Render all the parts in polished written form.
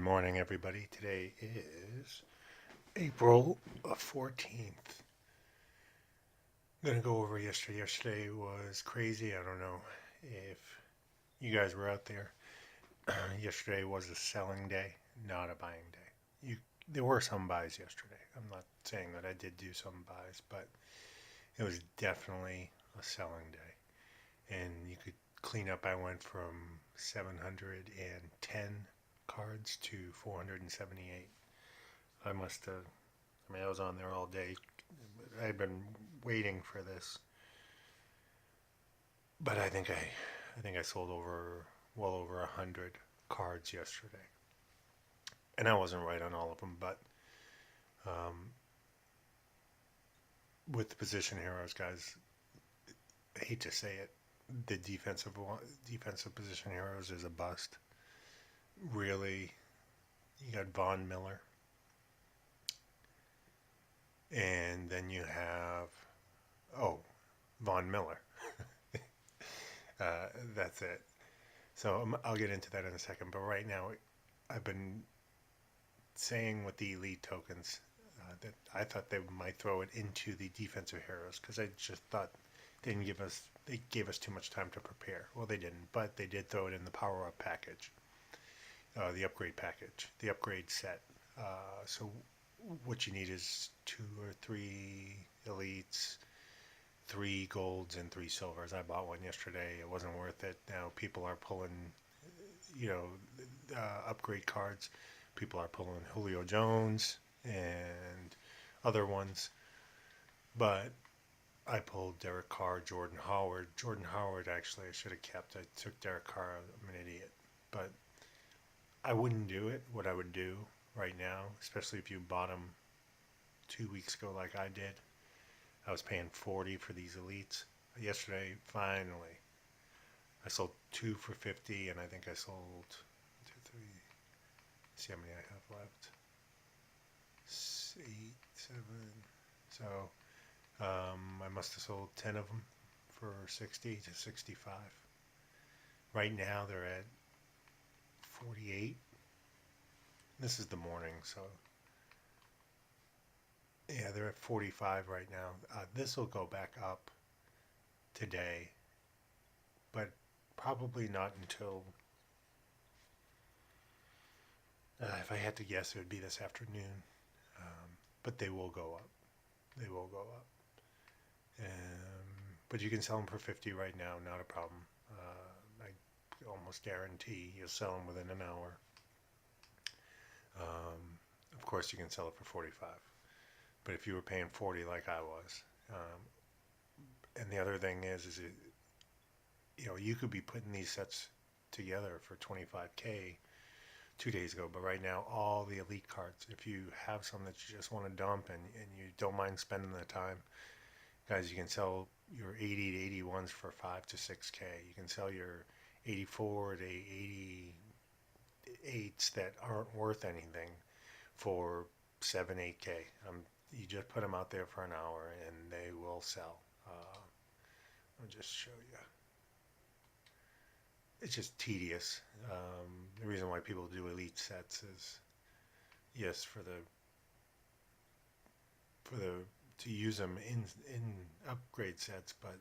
morning, everybody. Today is April 14th. I'm going to go over yesterday. Yesterday was crazy. I don't know if you guys were out there. Yesterday was a selling day, not a buying day. There were some buys yesterday. I'm not saying that I did do some buys, but it was definitely a selling day. And you could clean up. I went from 710 cards to 478. I was on there all day. I had been waiting for this, but I think I sold well over 100 cards yesterday, and I wasn't right on all of them. But um, with the position heroes, guys, I hate to say it, the defensive position heroes is a bust. Really, you got Von Miller, and then you have Von Miller. That's it. So I'll get into that in a second. But right now, I've been saying with the elite tokens that I thought they might throw it into the defensive heroes because I just thought they gave us too much time to prepare. Well, they didn't, but they did throw it in the power up package, the upgrade package, the upgrade set. So what you need is 2 or 3 elites, 3 golds, and 3 silvers. I bought one yesterday. It wasn't worth it. Now people are pulling, you know, upgrade cards. People are pulling Julio Jones and other ones. But I pulled Derek Carr, Jordan Howard. Jordan Howard, actually, I should have kept. I took Derek Carr. I'm an idiot. But I wouldn't do it. What I would do right now, especially if you bought them 2 weeks ago like I did, I was paying 40 for these elites. Yesterday, finally, I sold 2 for 50, and I think I sold 2, 3. See how many I have left. 8, 7. So I must have sold 10 of them for 60 to 65. Right now they're at 48. This is the morning, so yeah, they're at 45 right now. This will go back up today, but probably not until, if I had to guess, it would be this afternoon. But they will go up. They will go up. But you can sell them for 50 right now, not a problem. I almost guarantee you'll sell them within an hour. Of course, you can sell it for 45. But if you were paying 40 like I was, and the other thing is it, you could be putting these sets together for 25K 2 days ago, but right now all the elite cards, if you have some that you just want to dump and you don't mind spending the time, guys, you can sell your 80 to 81s for 5 to 6K. You can sell your 84 to 88s that aren't worth anything for 7, 8K. You just put them out there for an hour and they will sell. I'll just show you. It's just tedious. The reason why people do elite sets is, yes, for the to use them in upgrade sets, but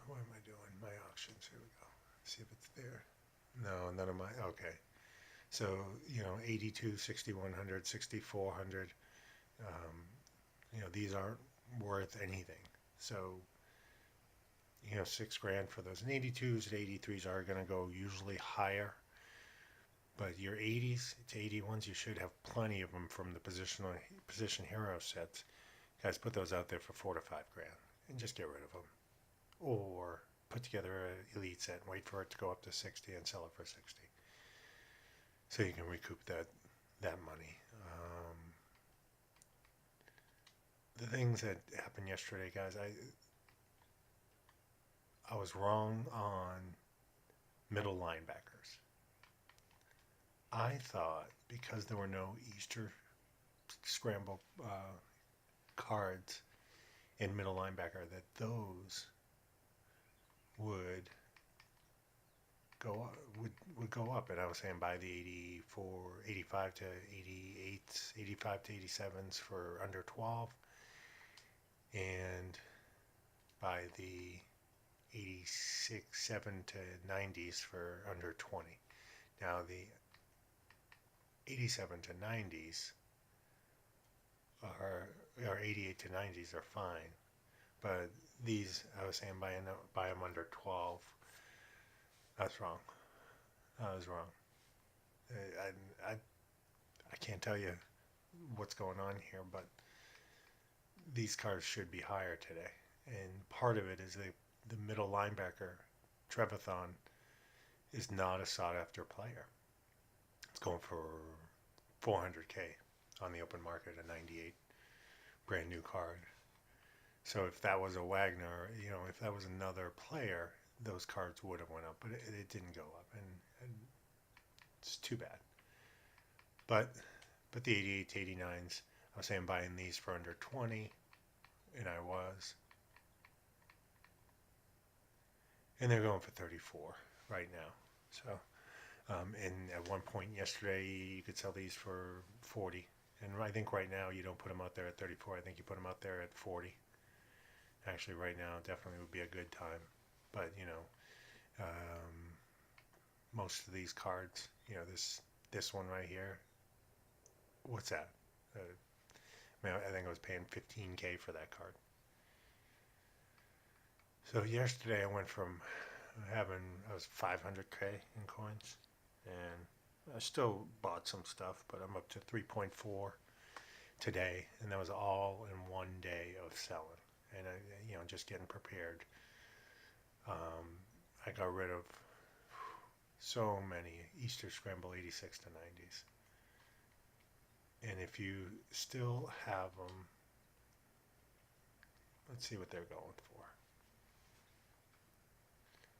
what am I doing? My auctions. Here we go. See if it's there. No, none of my. Okay. So 82, 6100, 6400. These aren't worth anything. So $6 for those. And 82s and 83s are going to go usually higher. But your 80s to 81s, you should have plenty of them from the position hero sets. Guys, put those out there for $4 to $5 and just get rid of them. Or put together an elite set and wait for it to go up to 60 and sell it for 60. So you can recoup that money. The things that happened yesterday, guys, I was wrong on middle linebackers. I thought because there were no Easter scramble cards in middle linebacker, that those would would go up. And I was saying buy the 85 to 88s, 85 to 87s for under 12, and buy the 86, 7 to 90s for under 20. Now the 87 to 90s are, or 88 to 90s are fine, but these, I was saying buy them under 12. That's wrong. I was wrong. I can't tell you what's going on here, but these cards should be higher today. And part of it is the middle linebacker, Trevathon, is not a sought after player. It's going for $400K on the open market, a 98 brand new card. So if that was a Wagner, if that was another player, those cards would have went up, but it didn't go up, and it's too bad. But the 88 to 89s, I was saying buying these for under 20, and I was. And they're going for 34 right now. So, and at one point yesterday, you could sell these for 40. And I think right now you don't put them out there at 34. I think you put them out there at 40. Actually, right now definitely would be a good time. But, most of these cards, this one right here, what's that? I think I was paying $15K for that card. So yesterday I went from I was 500K in coins, and I still bought some stuff, but I'm up to 3.4 today, and that was all in one day of selling, and just getting prepared. I got rid of so many Easter Scramble 86 to 90s. And if you still have them, let's see what they're going for.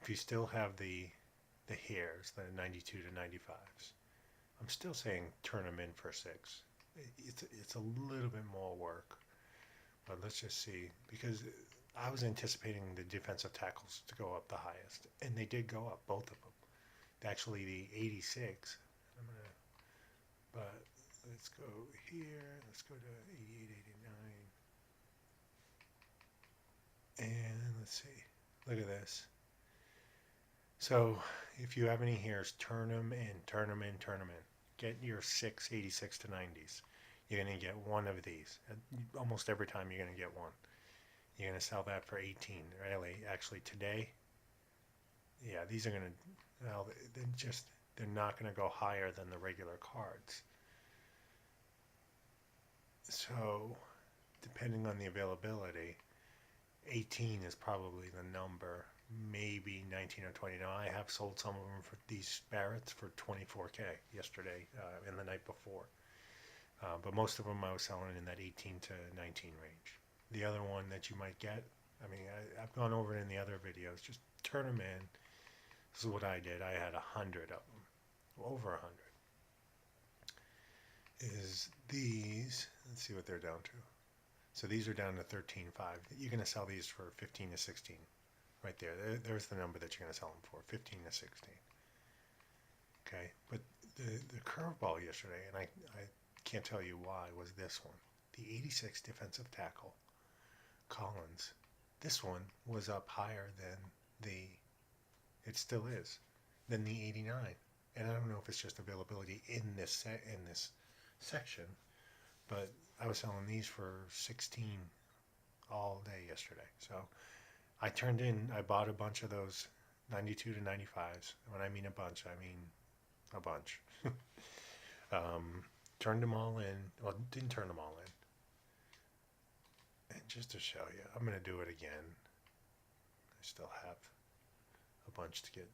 If you still have the Hares, the 92 to 95s, I'm still saying turn them in for 6. It's a little bit more work, but let's just see, because I was anticipating the defensive tackles to go up the highest, and they did go up, both of them. Actually, the 86, but let's go here, let's go to 88, 89, and let's see, look at this. So, if you have any Hares, turn them in, turn them in, turn them in. Get your 6 86 to 90s. You're going to get one of these. Almost every time you're going to get one. You're going to sell that for 18. Really, actually today, yeah, these are going to, well, they're not going to go higher than the regular cards. So, depending on the availability, 18 is probably the number, maybe 19 or 20. Now, I have sold some of them for these Barretts for 24K yesterday and the night before. But most of them I was selling in that 18 to 19 range. The other one that you might get, I've gone over it in the other videos, just turn them in. This is what I did. I had 100 of them, over 100. Is these, let's see what they're down to. So these are down to 13.5. You're going to sell these for 15 to 16. Right there. There's the number that you're going to sell them for, 15 to 16. Okay, but the curveball yesterday, and I can't tell you why, was this one. The 86 defensive tackle, Collins. This one was up higher than it still is, than the 89. And I don't know if it's just availability in this section, but I was selling these for 16 all day yesterday. So I bought a bunch of those 92 to 95s. When I mean a bunch, I mean a bunch. Turned them all in. Well, didn't turn them all in. And just to show you, I'm going to do it again. I still have a bunch to get.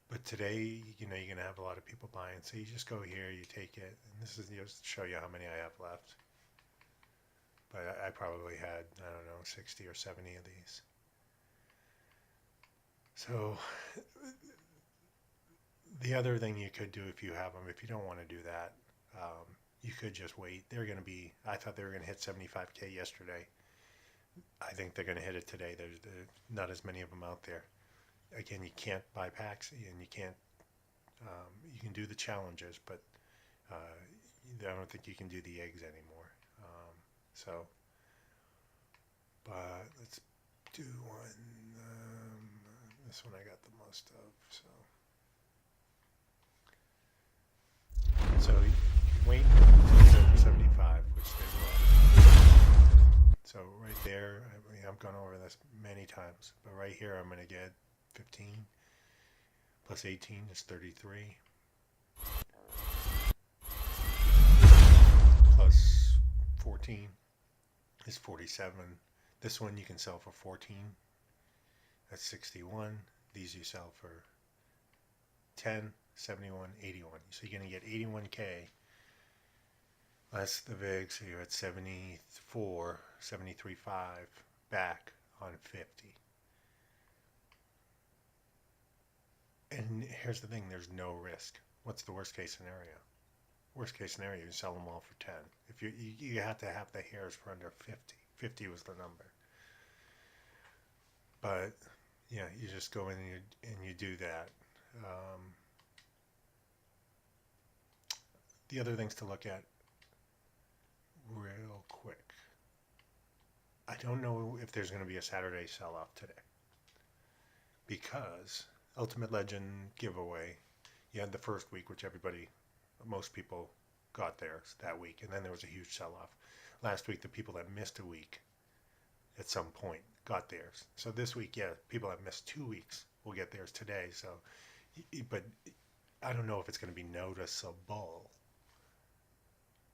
But today, you're going to have a lot of people buying. So you just go here, you take it. And this is just to show you how many I have left. But I probably had, 60 or 70 of these. So the other thing you could do if you have them, if you don't want to do that, you could just wait. They're going to be, I thought they were going to hit 75K yesterday. I think they're going to hit it today. There's not as many of them out there. Again, you can't buy packs, and you can't, you can do the challenges, but I don't think you can do the eggs anymore. So, but let's do one. This one I got the most of. So you can wait until it's over 75, which they will. So right there, I mean, I've gone over this many times, but right here I'm going to get 15 plus 18 is 33. Plus 14 is 47. This one you can sell for 14. That's 61. These you sell for 10, 71, 81. So you're going to get 81K less the VIG, so you're at 74, 73.5 back on 50. And here's the thing, there's no risk. What's the worst case scenario? Worst case scenario, you sell them all for 10. If you have to have the Hares for under 50. 50 was the number. But yeah, you just go in and you do that. The other things to look at real quick. I don't know if there's going to be a Saturday sell-off today, because Ultimate Legend giveaway, you had the first week, which most people got theirs that week, and then there was a huge sell-off. Last week, the people that missed a week at some point got theirs. So this week, yeah, people that missed 2 weeks will get theirs today. So, but I don't know if it's going to be noticeable,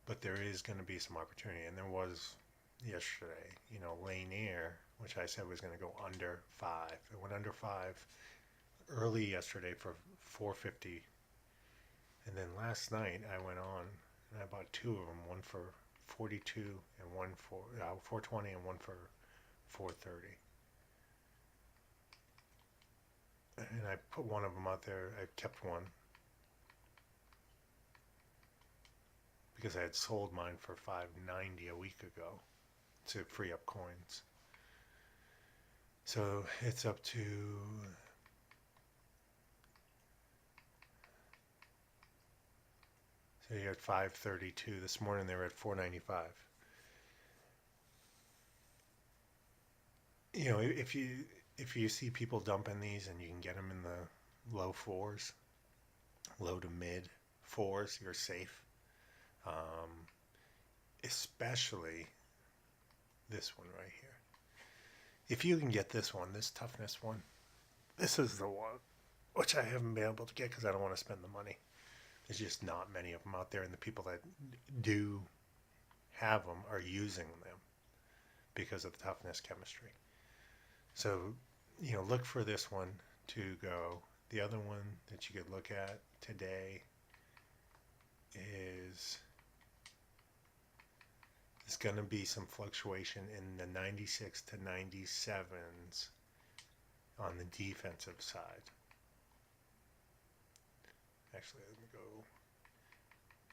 but there is going to be some opportunity, and there was yesterday. Lanier, which I said was going to go under 5. It went under 5 early yesterday for 450, and then last night I went on and I bought 2 of them, one for 42 and one for 420 and one for 430. And I put one of them out there. I kept one because I had sold mine for $5.90 a week ago to free up coins. So it's up to so you're at 532. This morning they were at 495. If you see people dumping these and you can get them in the low 4s, low to mid 4s, you're safe. Especially this one right here. If you can get this one, this toughness one, this is the one, which I haven't been able to get because I don't want to spend the money. There's just not many of them out there, and the people that do have them are using them because of the toughness chemistry. So, look for this one to go. The other one that you could look at today is there's going to be some fluctuation in the 96 to 97s on the defensive side. Actually, let me go.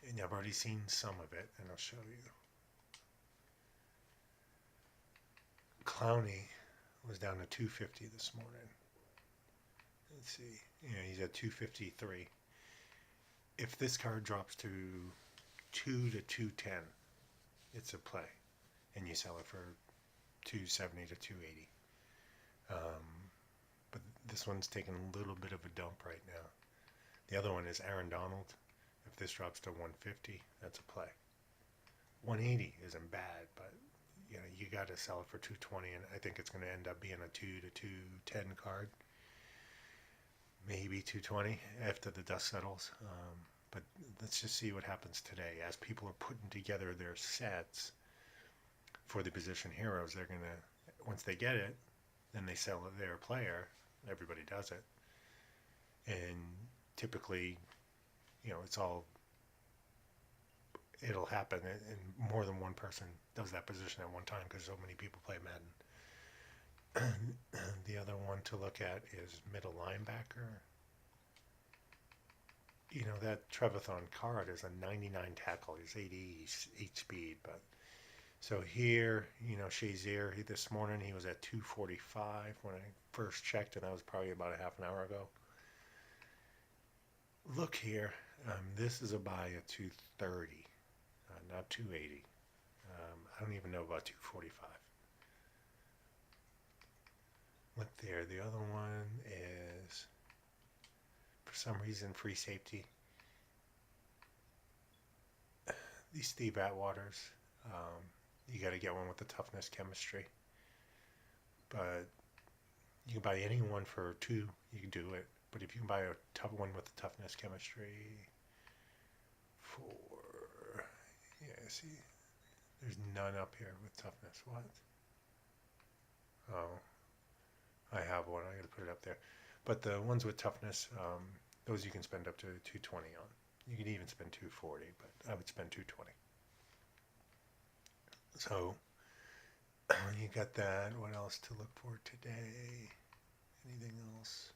And I've already seen some of it, and I'll show you. Clowney was down to 250 this morning. Let's see. He's at 253. If this card drops to 2 to 210, it's a play, and you sell it for 270 to 280. But this one's taking a little bit of a dump right now. The other one is Aaron Donald. If this drops to 150, that's a play. 180 isn't bad, but you got to sell it for 220, and I think it's going to end up being a 2 to 210 card. Maybe 220 after the dust settles. But let's just see what happens today. As people are putting together their sets for the position heroes, they're going to, once they get it, then they sell their player. Everybody does it. And typically, it'll happen, and more than one person does that position at one time because so many people play Madden. The other one to look at is middle linebacker. that Trevathon card is a 99 tackle. He's 88 speed. But so here, Shazier, this morning he was at 245 when I first checked, and that was probably about a half an hour ago. Look here. This is a buy at 230, not 280. I don't even know about 245. Look there. The other one is, for some reason, free safety. These Steve Atwaters. You got to get one with the toughness chemistry. But you can buy any one for $2. You can do it. But if you can buy a tough one with the toughness chemistry for, see, there's none up here with toughness. What? Oh, I have one. I got to put it up there. But the ones with toughness, those you can spend up to 220 on. You can even spend 240, but I would spend 220. So you got that. What else to look for today? Anything else?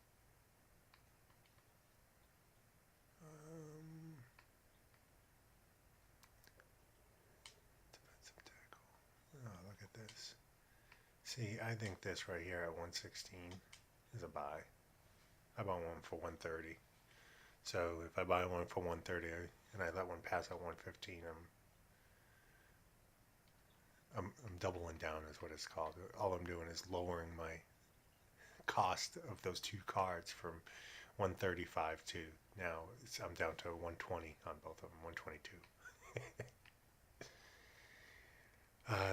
Defensive tackle. Oh, look at this. See, I think this right here at 116 is a buy. I bought one for 130. So if I buy one for 130 and I let one pass at 115, I'm doubling down is what it's called. All I'm doing is lowering my cost of those two cards from 135 to now I'm down to 120 on both of them, 122.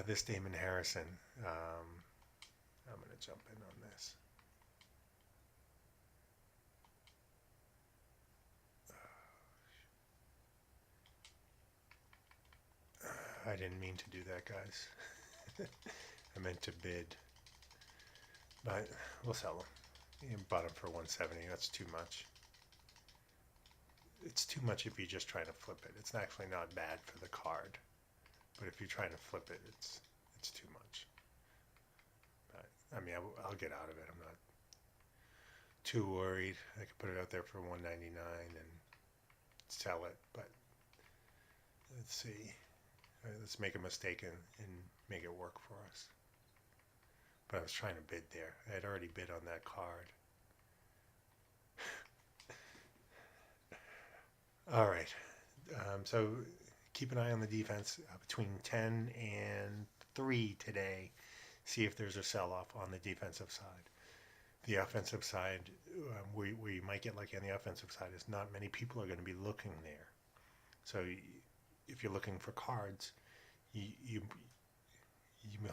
This Damon Harrison, I'm going to jump in on this. I didn't mean to do that, guys. I meant to bid. But we'll sell them. You bought them for 170. That's too much. It's too much if you're just trying to flip it. It's actually not bad for the card. But if you're trying to flip it, it's too much. But, I mean, I'll get out of it. I'm not too worried. I could put it out there for 199 and sell it. But let's see. Let's make a mistake and make it work for us. But I was trying to bid there. I had already bid on that card. All right. So keep an eye on the defense between 10 and 3 today. See if there's a sell-off on the defensive side. The offensive side, where you might get lucky on the offensive side, is not many people are going to be looking there. So if you're looking for cards, you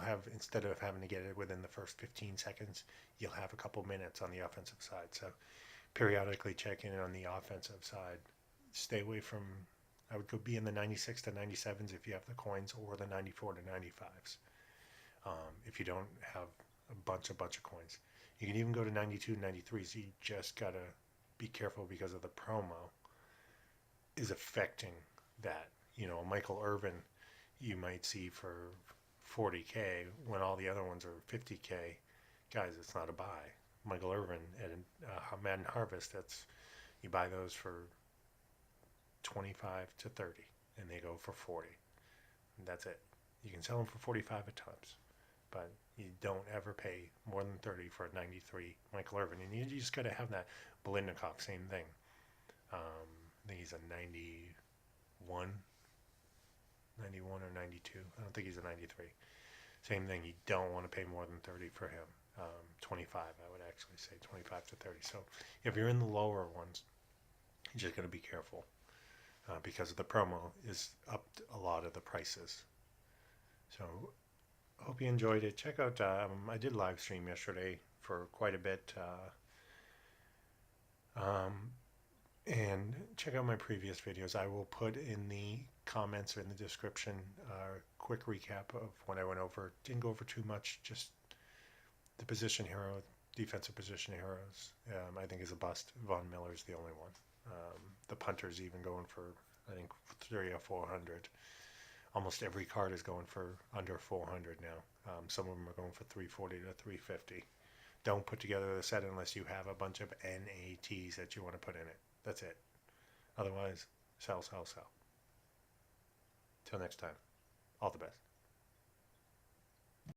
have, instead of having to get it within the first 15 seconds, you'll have a couple minutes on the offensive side. So periodically check in on the offensive side. Stay away from, I would go be in the 96 to 97s if you have the coins, or the 94 to 95s if you don't have a bunch of coins. You can even go to 92 and 93s. You just got to be careful because of the promo is affecting that. Michael Irvin you might see for 40K when all the other ones are 50K. Guys, it's not a buy. Michael Irvin at Madden Harvest, you buy those for 25 to 30 and they go for 40. And that's it. You can sell them for 45 at times, but you don't ever pay more than 30 for a 93 Michael Irvin. And you just got to have that. Blindnikov, same thing. I think he's a 91 or 92. I don't think he's a 93. Same thing. You don't want to pay more than 30 for him. 25, I would actually say 25 to 30. So if you're in the lower ones, you just got to be careful because the promo is up a lot of the prices. So hope you enjoyed it. Check out, I did live stream yesterday for quite a bit. And check out my previous videos. I will put in the comments or in the description a quick recap of what I went over. Didn't go over too much, just the position hero, defensive position heroes, I think is a bust. Von Miller's the only one. The punter's even going for, I think, 300 or 400. Almost every card is going for under 400 now. Some of them are going for 340 to 350. Don't put together the set unless you have a bunch of NATs that you want to put in it. That's it. Otherwise, sell, sell, sell. Till next time, all the best.